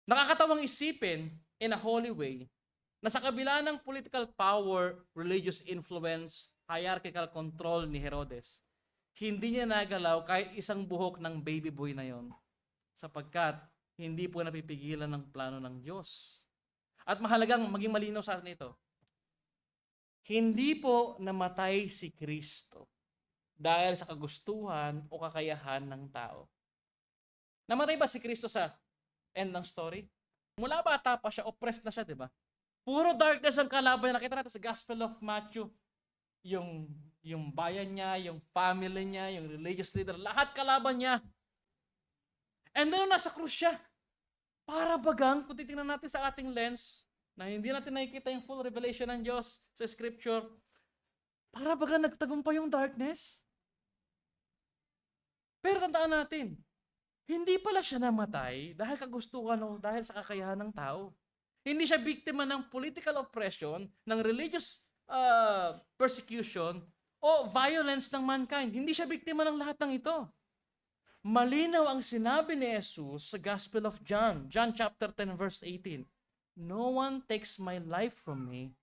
Nakakatawang isipin in a holy way na sa kabila ng political power, religious influence, hierarchical control ni Herodes, hindi niya nagalaw kahit isang buhok ng baby boy na yon, sapagkat hindi po napipigilan ng plano ng Diyos. At mahalagang maging malinaw sa atin ito, hindi po namatay si Kristo dahil sa kagustuhan o kakayahan ng tao. Namatay ba si Kristo sa end ng story? Mula bata pa siya, oppressed na siya, di ba? Puro darkness ang kalaban niya. Nakita natin sa Gospel of Matthew, yung bayan niya, yung family niya, yung religious leader, lahat kalaban niya. And then nasa krus siya. Para bagang, kung titingnan natin sa ating lens, na hindi natin nakikita yung full revelation ng Diyos sa Scripture, para bagang nagtagumpay yung darkness. Pero tandaan natin, hindi pala siya namatay dahil kagustuhan o dahil sa kakayahan ng tao. Hindi siya biktima ng political oppression, ng religious persecution, o violence ng mankind. Hindi siya biktima ng lahat ng ito. Malinaw ang sinabi ni Jesus sa Gospel of John, John chapter 10 verse 18. No one takes my life from me,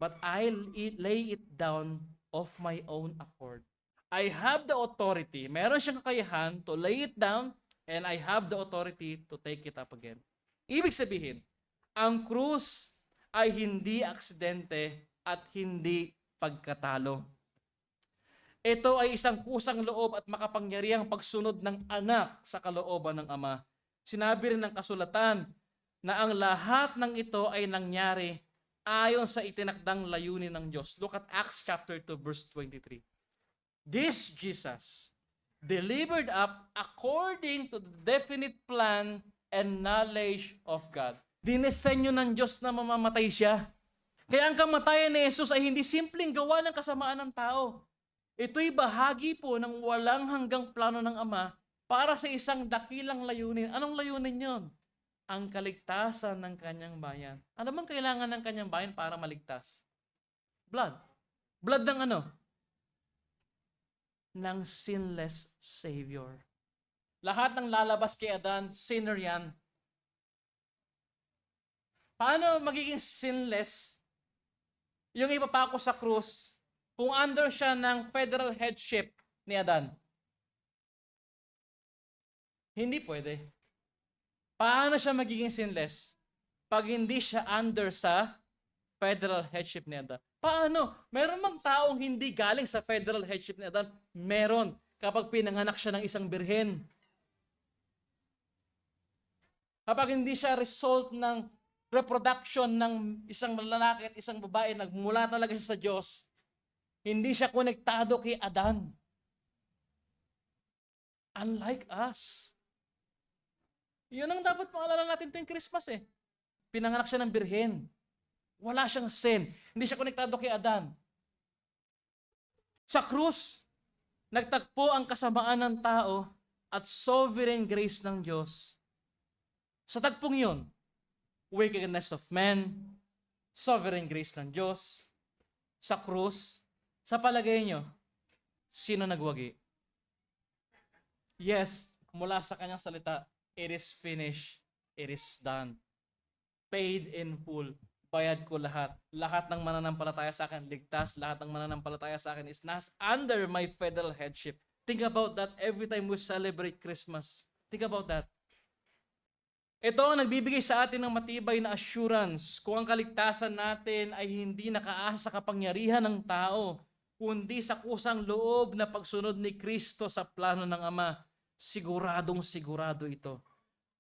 but I'll lay it down of my own accord. I have the authority, meron siyang kakayahan to lay it down, and I have the authority to take it up again. Ibig sabihin, ang krus ay hindi aksidente at hindi pagkatalo. Ito ay isang kusang loob at makapangyarihang pagsunod ng anak sa kalooban ng Ama. Sinabi rin ng kasulatan na ang lahat ng ito ay nangyari ayon sa itinakdang layunin ng Diyos. Look at Acts chapter 2 verse 23. This Jesus delivered up according to the definite plan and knowledge of God. Dinesenyo ng Diyos na mamamatay siya. Kaya ang kamatayan ni Jesus ay hindi simpleng gawa ng kasamaan ng tao. Ito'y bahagi po ng walang hanggang plano ng Ama para sa isang dakilang layunin. Anong layunin yon? Ang kaligtasan ng kanyang bayan. Ano bang kailangan ng kanyang bayan para maligtas? Blood. Blood ng ano? Ng sinless Savior. Lahat ng lalabas kay Adan, sinner yan. Paano magiging sinless yung ipapako sa krus kung under siya ng federal headship ni Adan? Hindi pwede. Paano siya magiging sinless pag hindi siya under sa federal headship ni Adan? Paano? Meron mang taong hindi galing sa federal headship ni Adan? Meron. Kapag pinanganak siya ng isang birhen. Kapag hindi siya result ng reproduction ng isang lalaki at isang babae, nagmula talaga siya sa Diyos, hindi siya konektado kay Adan. Unlike us. Yun ang dapat paalala natin tuwing Christmas eh. Pinanganak siya ng birhen. Wala siyang sin. Hindi siya konektado kay Adan. Sa krus, nagtagpo ang kasamaan ng tao at sovereign grace ng Diyos. Sa tagpong yun, wickedness of man, sovereign grace ng Diyos, sa krus, sa palagay nyo, sino nagwagi? Yes, mula sa kanyang salita, it is finished, it is done. Paid in full. Bayad ko lahat. Lahat ng mananampalataya sa akin, ligtas. Lahat ng mananampalataya sa akin is under my federal headship. Think about that every time we celebrate Christmas. Think about that. Ito ang nagbibigay sa atin ng matibay na assurance kung ang kaligtasan natin ay hindi nakaasa sa kapangyarihan ng tao, kundi sa kusang loob na pagsunod ni Kristo sa plano ng Ama. Siguradong sigurado ito.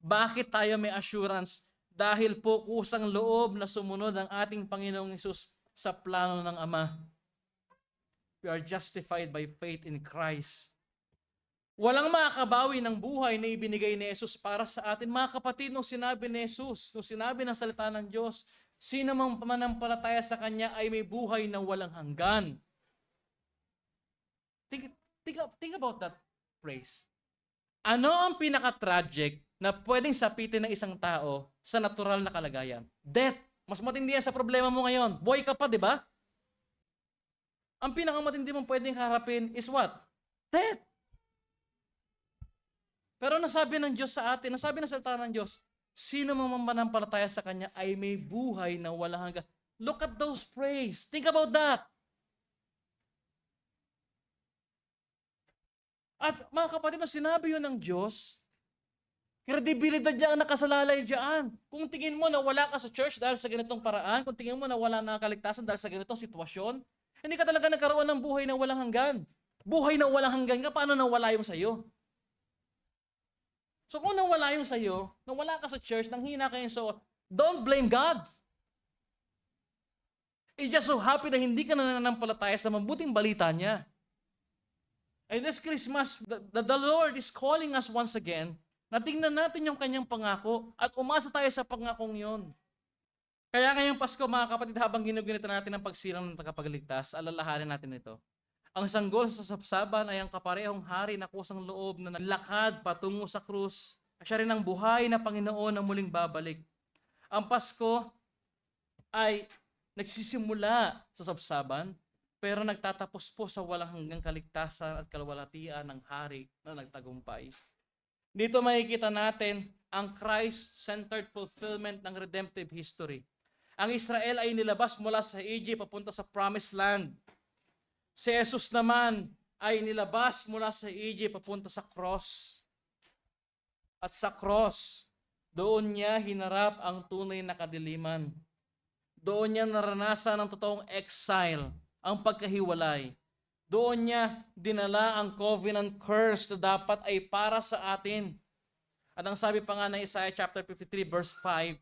Bakit tayo may assurance? Dahil po kusang loob na sumunod ang ating Panginoong Hesus sa plano ng Ama. We are justified by faith in Christ. Walang makakabawi ng buhay na ibinigay ni Jesus para sa atin. Mga kapatid, nung sinabi ni Jesus, nung sinabi ng salita ng Diyos, sino mang manampalataya sa Kanya ay may buhay na walang hanggan. Think about that phrase. Ano ang pinaka-tragic na pwedeng sapitin ng isang tao sa natural na kalagayan? Death. Mas matindi yan sa problema mo ngayon. Buhay ka pa, di ba? Ang pinakamatindi mong pwedeng harapin is what? Death. Pero nasabi ng Diyos sa atin, nasabi ng salita ng Diyos, Sino mang manampalataya sa Kanya ay may buhay na walang hanggan. Look at those praise. Think about that. At mga kapatid, nung sinabi yun ng Diyos, kredibilidad niya ang nakasalalay diyan. Kung tingin mo na wala ka sa church dahil sa ganitong paraan, kung tingin mo na wala na kaligtasan dahil sa ganitong sitwasyon, hindi ka talaga nagkaroon ng buhay na walang hanggan. Buhay na walang hanggan nga, paano nawala yung sa'yo? So kung nawala yung sa'yo, nung wala ka sa church, nang hina kayo, so don't blame God. It's just so happy na hindi ka nananampalataya sa mabuting balita niya. And this Christmas, the Lord is calling us once again na tingnan natin yung kanyang pangako at umasa tayo sa pangakong yon. Kaya ngayong Pasko, mga kapatid, habang ginugunita natin ang pagsilang ng tagapagligtas, alalahanin natin ito. Ang sanggol sa sapsaban ay ang kaparehong hari na kusang loob na naglakad patungo sa krus. Siya rin ang buhay na Panginoon na muling babalik. Ang Pasko ay nagsisimula sa sapsaban, pero nagtatapos po sa walang hanggang kaligtasan at kalwalhatian ng hari na nagtagumpay. Dito makikita natin ang Christ-centered fulfillment ng redemptive history. Ang Israel ay nilabas mula sa Egypt papunta sa Promised Land. Si Jesus naman ay nilabas mula sa Egypt papunta sa cross. At sa cross, doon niya hinarap ang tunay na kadiliman. Doon niya naranasan ang totoong exile, ang pagkahiwalay. Doon niya dinala ang covenant curse na dapat ay para sa atin. At ang sabi pa nga ng Isaiah chapter 53 verse 5,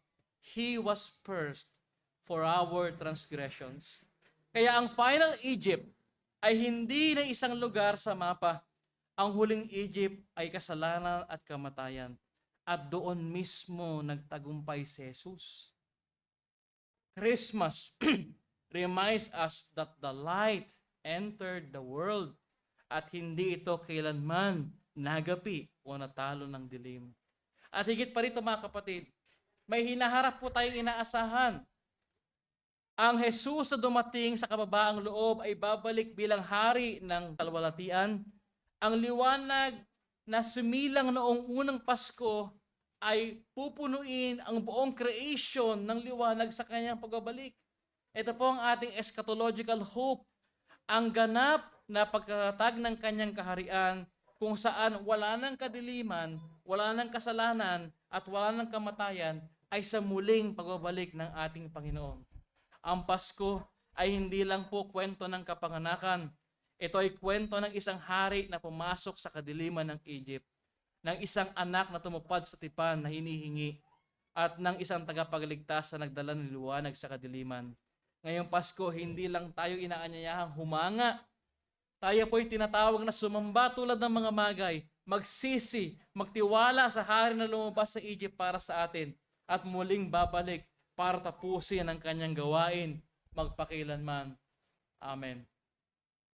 He was pierced for our transgressions. Kaya ang final Egypt ay hindi na isang lugar sa mapa. Ang huling Egypt ay kasalanan at kamatayan. At doon mismo nagtagumpay si Jesus. Christmas reminds us that the light entered the world at hindi ito kailanman nagapi o natalo ng dilim. At higit pa rito mga kapatid, may hinaharap po tayong inaasahan. Ang Jesus na dumating sa kababaang loob ay babalik bilang hari ng kalwalhatian. Ang liwanag na sumilang noong unang Pasko ay pupunuin ang buong creation ng liwanag sa kanyang pagbabalik. Ito po ang ating eschatological hope. Ang ganap na pagkatag ng kanyang kaharian kung saan wala ng kadiliman, wala ng kasalanan, at wala ng kamatayan ay sa muling pagbabalik ng ating Panginoon. Ang Pasko ay hindi lang po kwento ng kapanganakan. Ito ay kwento ng isang hari na pumasok sa kadiliman ng Egypt, ng isang anak na tumupad sa tipan na hinihingi, at ng isang tagapagligtas na nagdala ng liwanag sa kadiliman. Ngayong Pasko, hindi lang tayo inaanyayahang humanga. Tayo po'y tinatawag na sumamba tulad ng mga magay, magsisi, magtiwala sa hari na lumabas sa Egypt para sa atin, at muling babalik para tapusin ang kanyang gawain magpakilanman. Amen.